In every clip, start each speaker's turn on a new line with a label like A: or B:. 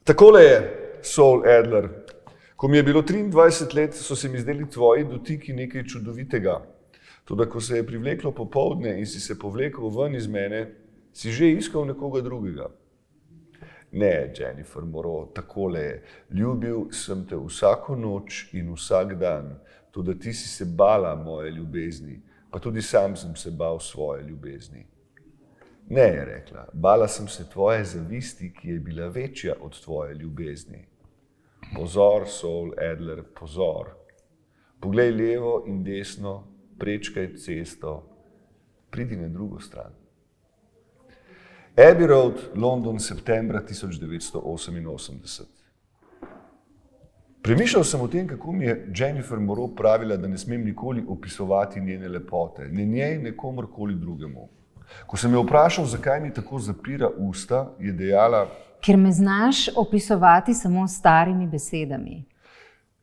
A: Takole je, Saul Adler. Ko mi je bilo 23 let, so se mi zdeli tvoji dotiki nekaj čudovitega. Toda ko se je privleklo popoldne in si se povlekel ven iz mene, si že iskal nekoga drugega. Ne, Jennifer Moreau, takole je. Ljubil sem te vsako noč in vsak dan, toda ti si se bala moje ljubezni, pa tudi sam sem se bal svoje ljubezni. Ne, je rekla, bala sem se tvoje zavisti, ki je bila večja od tvoje ljubezni. Pozor, Saul Adler, pozor. Poglej levo in desno, prečkaj cesto, pridi na drugo stran. Abbey Road, London, septembra 1988. Premišljal sem o tem, kako mi je Jennifer Moreau pravila, da ne smem nikoli opisovati njene lepote, ne njej, ne komorkoli drugemu. Ko sem jo vprašal, zakaj mi tako zapira usta, je dejala:
B: Ker me znaš opisovati samo s starimi besedami.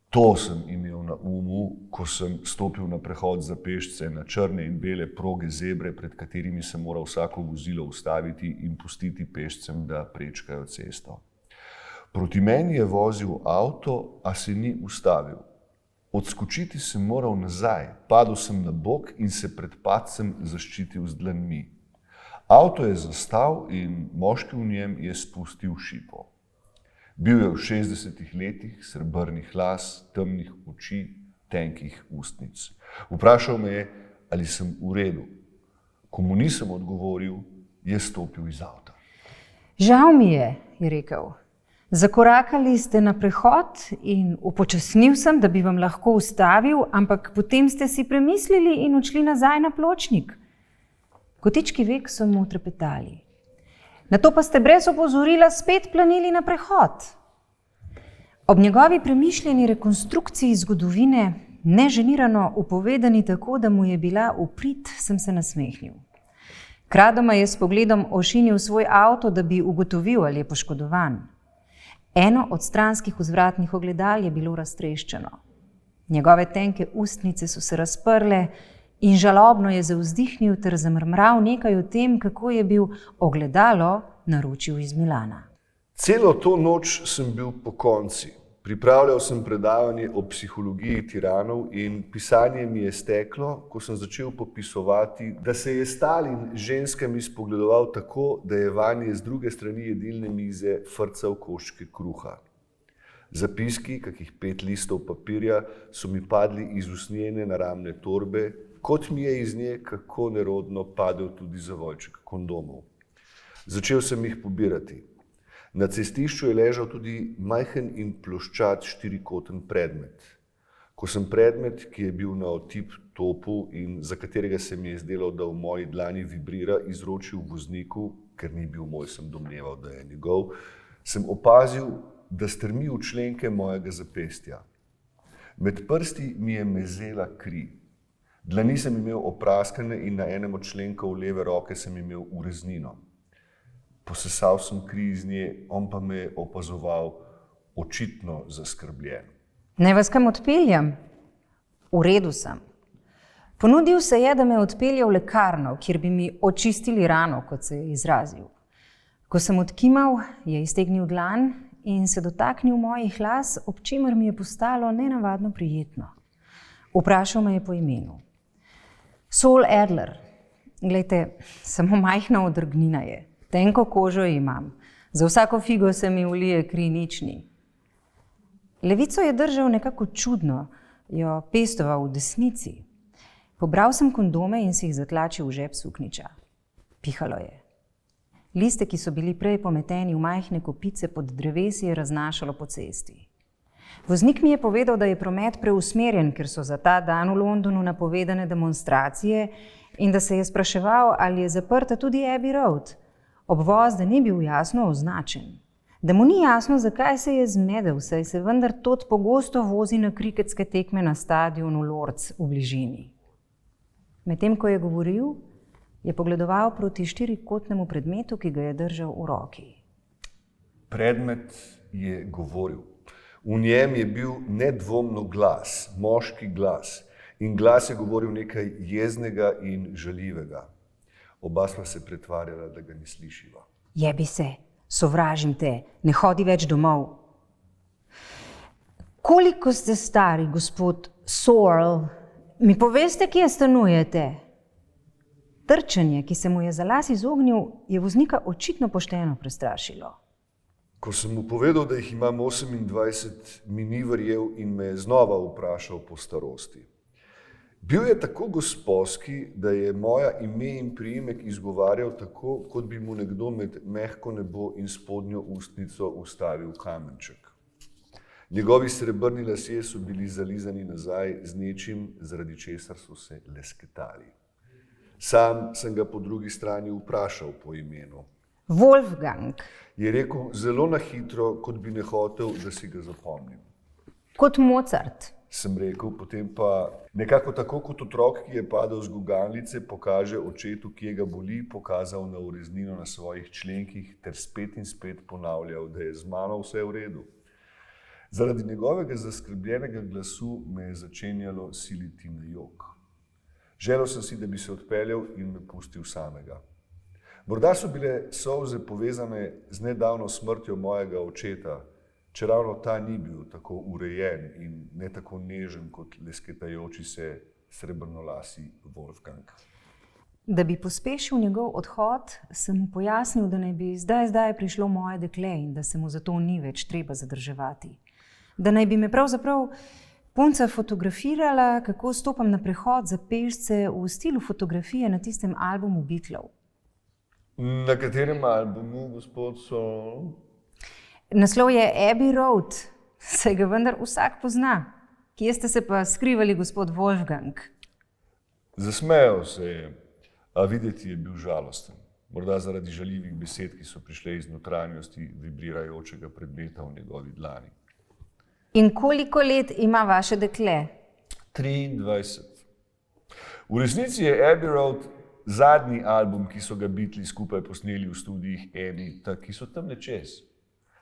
A: To sem imel na umu, ko sem stopil na prehod za pešce na črne in bele proge zebre, pred katerimi se mora vsako vozilo ustaviti in pustiti pešcem, da prečkajo cesto. Proti meni je vozil avto, a se ni ustavil. Odskočiti sem moral nazaj, padel sem na bok in se pred padcem zaščitil z dlanmi. Avto je zastal in moški v njem je spustil šipo. Bil je v 60 letih, srebrnih las, temnih oči, tenkih ustnic. Vprašal me je, ali sem v redu. Ko mu nisem odgovoril, je stopil iz avta.
B: Žal mi je rekel. Zakorakali ste na prehod in upočasnil sem, da bi vam lahko ustavil, ampak potem ste si premislili in odšli nazaj na pločnik. Kotički vek so mu trepetali. Nato pa ste brez opozorila spet planili na prehod. Ob njegovi premišljeni rekonstrukciji zgodovine, neženirano upovedani tako, da mu je bila v prid, sem se nasmehnil. Kradoma je s pogledom ošinil svoj avto, da bi ugotovil, ali je poškodovan. Eno od stranskih vzvratnih ogledal je bilo raztreščeno. Njegove tenke ustnice so se razprle in žalobno je zavzdihnil ter zamrmral nekaj o tem, kako je bil ogledalo naročil iz Milana.
A: Celo to noč sem bil pokonci. Pripravljal sem predavanje o psihologiji tiranov in pisanje mi je steklo, ko sem začel popisovati, da se je Stalin z ženskami spogledoval tako, da je vanje z druge strani jedilne mize frcal koščke kruha. Zapiski, kakih 5 listov papirja, so mi padli iz usnjene naramne torbe, kot mi je iz nje kako nerodno padel tudi zavojček kondomov. Začel sem jih pobirati. Na cestišču je ležal tudi majhen in ploščat štirikoten predmet. Ko sem predmet, ki je bil na otip topu in za katerega se mi je zdelo, da v moji dlani vibrira, izročil vozniku, ker ni bil moj, sem domneval, da je njegov, sem opazil, da strmi v členke mojega zapestja. Med prsti mi je mezela kri. Dlani sem imel opraskane in na enem od členkov leve roke sem imel ureznino. Posesal sem kri iz nje, on pa me je opazoval očitno zaskrbljen.
B: Naj vas kam odpeljem? V redu sem. Ponudil se je, da me odpelje v lekarno, kjer bi mi očistili rano, kot se je izrazil. Ko sem odkimal, je iztegnil dlan in se dotaknil mojih las, ob čemer mi je postalo nenavadno prijetno. Vprašal me je po imenu. Saul Adler, glejte, samo majhna odrgnina je. Tenko kožo imam. Za vsako figo se mi ulije kri, nič ni. Levico je držal nekako čudno, jo pestoval v desnici. Pobral sem kondome in si jih zatlačil v žep suknjiča. Pihalo je. Liste, ki so bili prej pometeni v majhne kopice pod drevesi, je raznašalo po cesti. Voznik mi je povedal, da je promet preusmerjen, ker so za ta dan v Londonu napovedane demonstracije in da se je spraševal, ali je zaprta tudi Abbey Road. Obvoz, da ni bil jasno označen. Da mu ni jasno, zakaj se je zmedel, saj se vendar tod pogosto vozi na kriketske tekme na stadionu Lord's v bližini. Medtem ko je govoril, je pogledoval proti štirikotnemu predmetu, ki ga je držal v roki.
A: Predmet je govoril. V njem je bil nedvomno glas, moški glas. In glas je govoril nekaj jeznega in žaljivega. Oba sva se pretvarjala, da ga ne slišiva.
B: Jebi se, Sovražim te, ne hodi več domov. Koliko ste stari, gospod Sorrel? Mi poveste, kje stanujete? Trčenje, ki se mu je za las izognil, je voznika očitno pošteno prestrašilo.
A: Ko sem mu povedal, da jih imam 28, mi ni verjel in me je znova vprašal po starosti. Bil je tako gosposki, da je moja ime in priimek izgovarjal tako, kot bi mu nekdo med mehko nebo in spodnjo ustnico vstavil kamenček. Njegovi srebrni lasje so bili zalizani nazaj z nečim, zaradi česar so se lesketali. Sam sem ga po drugi strani vprašal po imenu.
B: Wolfgang.
A: Je rekel zelo na hitro, kot bi ne hotel, da si ga zapomnim.
B: Kot Mozart.
A: Sem rekel, potem pa nekako tako kot otrok, ki je padel z gugalnice, pokaže očetu, kje ga boli, pokazal na ureznino na svojih členkih ter spet in spet ponavljal, da je z mano vse v redu. Zaradi njegovega zaskrbljenega glasu me je začenjalo siliti na jok. Želel sem si, da bi se odpeljal in me pustil samega. Morda so bile solze povezane z nedavno smrtjo mojega očeta, čeravno ta ni bil tako urejen in ne tako nežen kot lesketajoči se srebrnolasi Wolfgang.
B: Da bi pospešil njegov odhod, sem mu pojasnil, da naj bi zdaj prišlo moje dekle in da se mu zato ni več treba zadrževati. Da naj bi me pravzaprav punca fotografirala, kako stopam na prehod za pešce v stilu fotografije na tistem albumu Beatlov.
A: Na katerem albumu, gospod Sorrel?
B: Naslov je Abbey Road, saj ga vendar vsak pozna. Kje ste se pa skrivali, gospod Wolfgang?
A: Zasmejal se je, a videti je bil žalosten. Morda zaradi žaljivih besed, ki so prišle iz notranjosti vibrirajočega predmeta v njegovi dlani.
B: In koliko let ima vaše dekle?
A: 23. V resnici je Abbey Road zadnji album, ki so ga Beatli skupaj posneli v studijih Abbey, ki so tamle čez.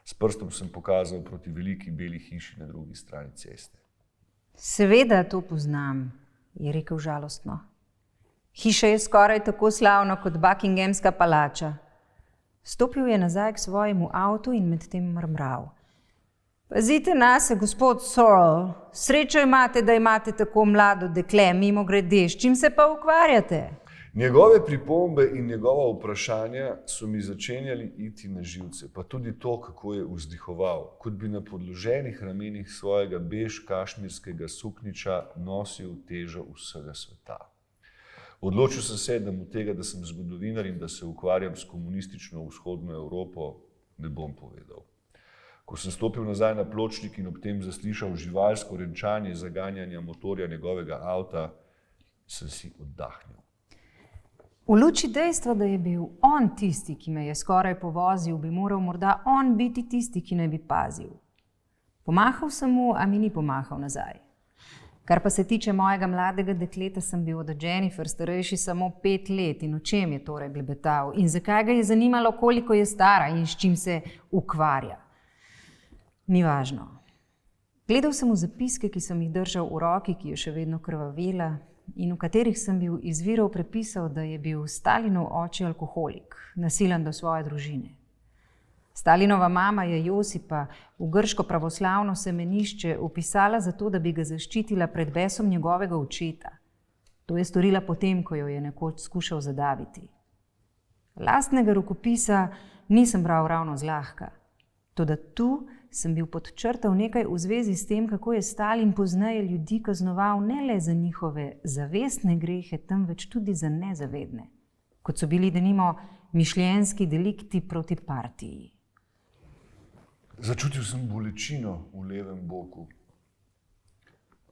A: S prstom sem pokazal proti veliki beli hiši na drugi strani ceste.
B: Seveda to poznam, je rekel žalostno. Hiša je skoraj tako slavna kot Buckinghamska palača. Stopil je nazaj k svojemu avtu in medtem mrmral. Pazite nase, gospod Sorrel, srečo imate, da imate tako mlado dekle, mimogrede, s čim se pa ukvarjate?
A: Njegove pripombe in njegova vprašanja so mi začenjali iti na živce, pa tudi to, kako je vzdihoval, kot bi na podloženih ramenih svojega bež kašmirskega suknjiča nosil težo vsega sveta. Odločil sem se, da mu tega, da sem zgodovinar in da se ukvarjam s komunistično vzhodno Evropo, ne bom povedal. Ko sem stopil nazaj na pločnik in ob tem zaslišal živalsko renčanje zaganjanja motorja njegovega avta, sem si oddahnil.
B: V luči dejstva, da je bil on tisti, ki me je skoraj povozil, bi moral morda on biti tisti, ki naj bi pazil. Pomahal sem mu, a mi ni pomahal nazaj. Kar pa se tiče mojega mladega dekleta, sem bil od Jennifer starejši samo 5 let in o čem je torej blebetal in zakaj ga je zanimalo, koliko je stara in s čim se ukvarja. Ni važno. Gledal sem v zapiske, ki sem jih držal v roki, ki je še vedno krvavela in v katerih sem bil iz virov prepisal, da je bil Stalinov oče alkoholik, nasilen do svoje družine. Stalinova mama je Josipa v grško pravoslavno semenišče vpisala zato, da bi ga zaščitila pred besom njegovega očeta. To je storila potem, ko jo je nekoč skušal zadaviti. Lastnega rokopisa nisem bral ravno zlahka. Toda tu sem bil podčrtal nekaj v zvezi s tem, kako je Stalin pozneje ljudi kaznoval ne le za njihove zavestne grehe, temveč tudi za nezavedne, kot so bili denimo mišljenjski delikti proti partiji.
A: Začutil sem bolečino v levem boku.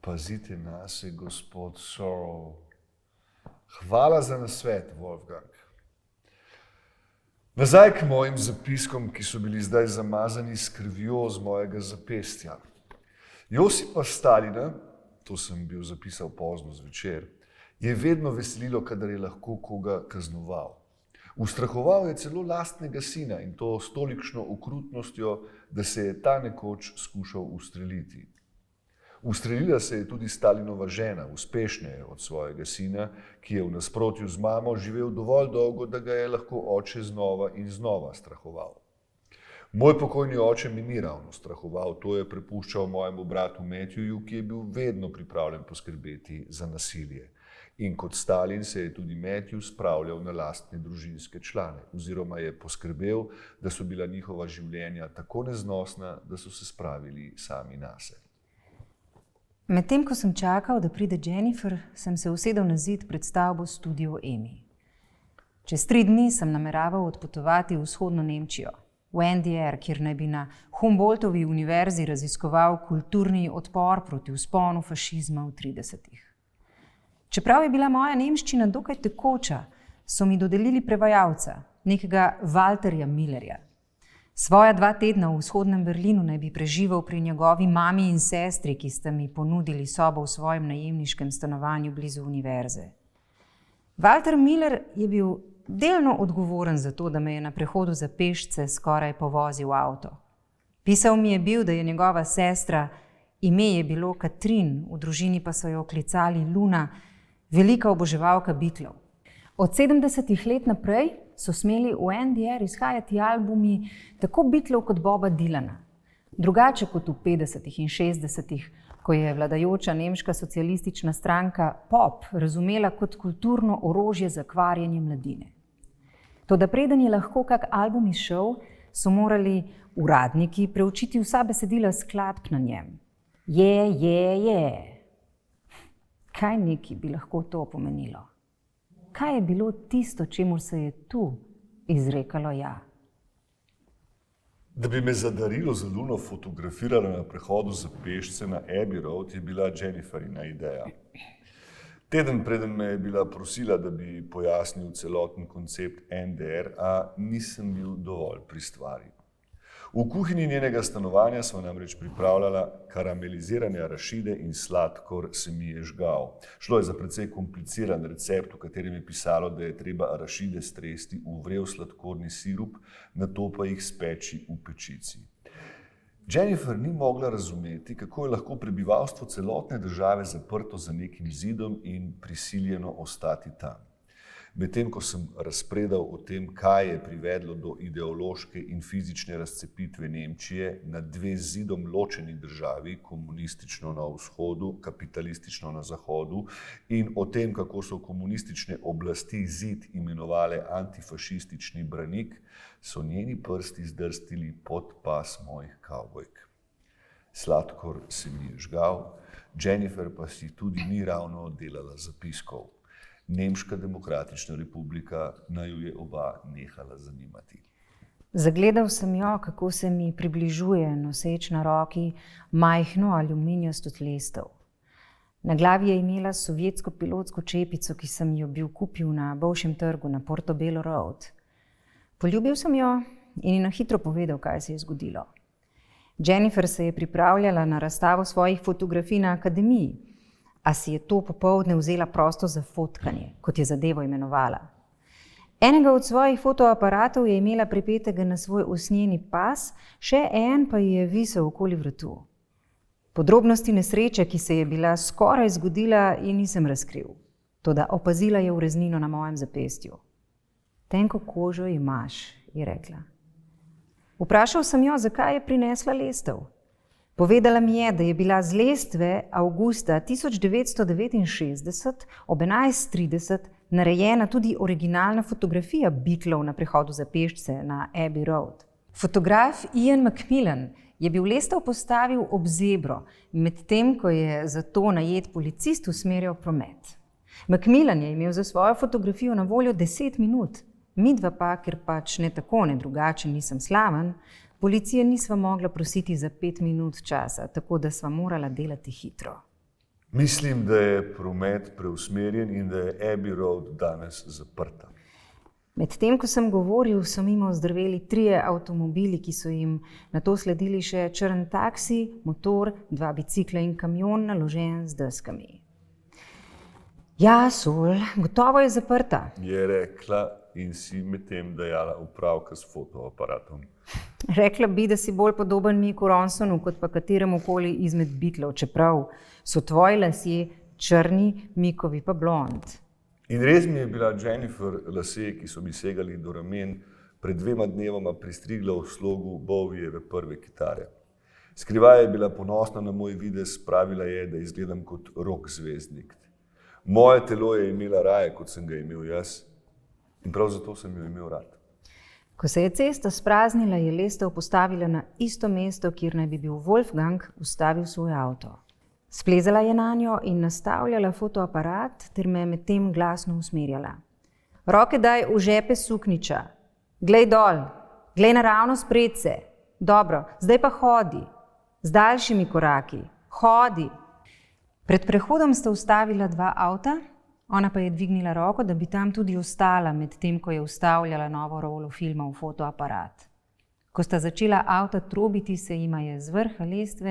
A: Pazite nase, gospod Sorrel. Hvala za nasvet, Wolfgang. Nazaj k mojim zapiskom, ki so bili zdaj zamazani s krvjo z mojega zapestja. Josipa Stalina, to sem bil zapisal pozno zvečer, je vedno veselilo, kadar je lahko koga kaznoval. Ustrahoval je celo lastnega sina in to s tolikšno okrutnostjo, da se je ta nekoč skušal ustreliti. Ustrelila se je tudi Stalinova žena, uspešneje od svojega sina, ki je v nasprotju z mamo živel dovolj dolgo, da ga je lahko oče znova in znova strahoval. Moj pokojni oče mi ni ravno strahoval, to je prepuščal mojemu bratu Matthewju, ki je bil vedno pripravljen poskrbeti za nasilje. In kot Stalin se je tudi Matthew spravljal na lastne družinske člane, oziroma je poskrbel, da so bila njihova življenja tako neznosna, da so se spravili sami nase.
B: Medtem ko sem čakal, da pride Jennifer, sem se usedel na zid pred stavbo Studio Emi. Čez 3 dni sem nameraval odpotovati v vzhodno Nemčijo, v NDR, kjer naj bi na Humboldtovi univerzi raziskoval kulturni odpor proti vzponu fašizma v 30-ih. Čeprav je bila moja nemščina dokaj tekoča, so mi dodelili prevajalca, nekega Walterja Millerja. Svoja 2 tedna v vzhodnem Berlinu naj bi preživel pri njegovi mami in sestri, ki sta mi ponudili sobo v svojem najemniškem stanovanju blizu univerze. Walter Miller je bil delno odgovoren za to, da me je na prehodu za pešce skoraj povozil avto. Pisal mi je bil, da je njegova sestra, ime je bilo Katrin, v družini pa so jo klicali Luna, velika oboževalka Beatlov. Od 70-ih let naprej so smeli v NDR izhajati albumi tako Beatlov kot Boba Dylana. Drugače kot v 50-ih in 60-ih, ko je vladajoča nemška socialistična stranka pop razumela kot kulturno orožje za kvarjenje mladine. Toda preden je lahko kak album izšel, so morali uradniki preučiti vsa besedila skladb na njem. Je. Kaj neki bi lahko to pomenilo? Kaj je bilo tisto, čemur se je tu izrekalo ja?
A: Da bi me za darilo za Luno fotografirala na prehodu za pešce na Abbey Road, je bila Jenniferina ideja. Teden preden me je bila prosila, da bi pojasnil celoten koncept NDR, a nisem bil dovolj pri stvari. V kuhinji njenega stanovanja sva namreč pripravljala karamelizirane arašide in sladkor se mi je žgal. Šlo je za precej kompliciran recept, v katerem je pisalo, da je treba arašide stresti v vrel sladkorni sirup, nato pa jih speči v pečici. Jennifer ni mogla razumeti, kako je lahko prebivalstvo celotne države zaprto za nekim zidom in prisiljeno ostati tam. Medtem ko sem razpredal o tem, kaj je privedlo do ideološke in fizične razcepitve Nemčije na 2 zidom ločeni državi, komunistično na vzhodu, kapitalistično na zahodu, in o tem, kako so komunistične oblasti zid imenovale antifašistični branik, so njeni prsti zdrstili pod pas mojih kavbojk. Sladkor se mi je žgal, Jennifer pa si tudi ni ravno delala zapiskov. Nemška demokratična republika naj ju je oba nehala zanimati.
B: Zagledal sem jo, kako se mi približuje, noseč na roki majhno aluminijasto tlestev. Na glavi je imela sovjetsko pilotsko čepico, ki sem jo bil kupil na Bolšjem trgu na Portobello Road. Poljubil sem jo in ji na hitro povedal, kaj se je zgodilo. Jennifer se je pripravljala na razstavo svojih fotografij na akademiji, a si je to popoldne vzela prosto za fotkanje, kot je zadevo imenovala. Enega od svojih fotoaparatov je imela pripetega na svoj usnjeni pas, še en pa ji je visel okoli vratu. Podrobnosti nesreče, ki se je bila skoraj zgodila, ji nisem razkril, toda opazila je ureznino na mojem zapestju. Tenko kožo imaš, je rekla. Vprašal sem jo, zakaj je prinesla lestev. Povedala mi je, da je bila z lestve avgusta 1969 ob 11:30 narejena tudi originalna fotografija Beatlov na prehodu za pešce na Abbey Road. Fotograf Ian McMillan je bil lestev postavil ob zebro, medtem ko je za to najet policist usmerjal promet. McMillan je imel za svojo fotografijo na voljo 10 minut, midva pa, ker pač ne tako ne drugače nisem slaven, policije nisva mogla prositi za 5 minut časa, tako da sva morala delati hitro.
A: Mislim, da je promet preusmerjen in da je Abbey Road danes zaprta.
B: Medtem ko sem govoril, so mimo zdrveli 3 avtomobili, ki so jim nato sledili še črn taksi, motor, 2 bicikla in kamion naložen z deskami. Ja, Sol, gotovo je zaprta,
A: Je rekla in si medtem dajala opravka s fotoaparatom.
B: Rekla bi, da si bolj podoben Miku Ronsonu, kot pa kateremu koli izmed Beatlov, čeprav so tvoji lasje črni, Mikovi pa blond.
A: In res mi je bila Jennifer lase, ki so mi segali do ramen, pred 2 dnevoma pristrigla v slogu Bowieove prve kitare. Skrivaj je bila ponosna na moj videz, pravila je, da izgledam kot rock zvezdnik. Moje telo je imela raje, kot sem ga imel jaz, in prav zato sem jo imel rad.
B: Ko se je cesta spraznila, je lestev postavila na isto mesto, kjer naj bi bil Wolfgang ustavil svoj avto. Splezala je nanjo in nastavljala fotoaparat, ter me medtem glasno usmerjala. Roke daj v žepe sukniča. Glej dol, glej naravnost predse. Dobro, zdaj pa hodi. Z daljšimi koraki. Hodi. Pred prehodom sta ustavila 2 avta, ona pa je dvignila roko, da bi tam tudi ostala, medtem ko je vstavljala novo rolo filma v fotoaparat. Ko sta začela avta trobiti, se jima je z vrha lestve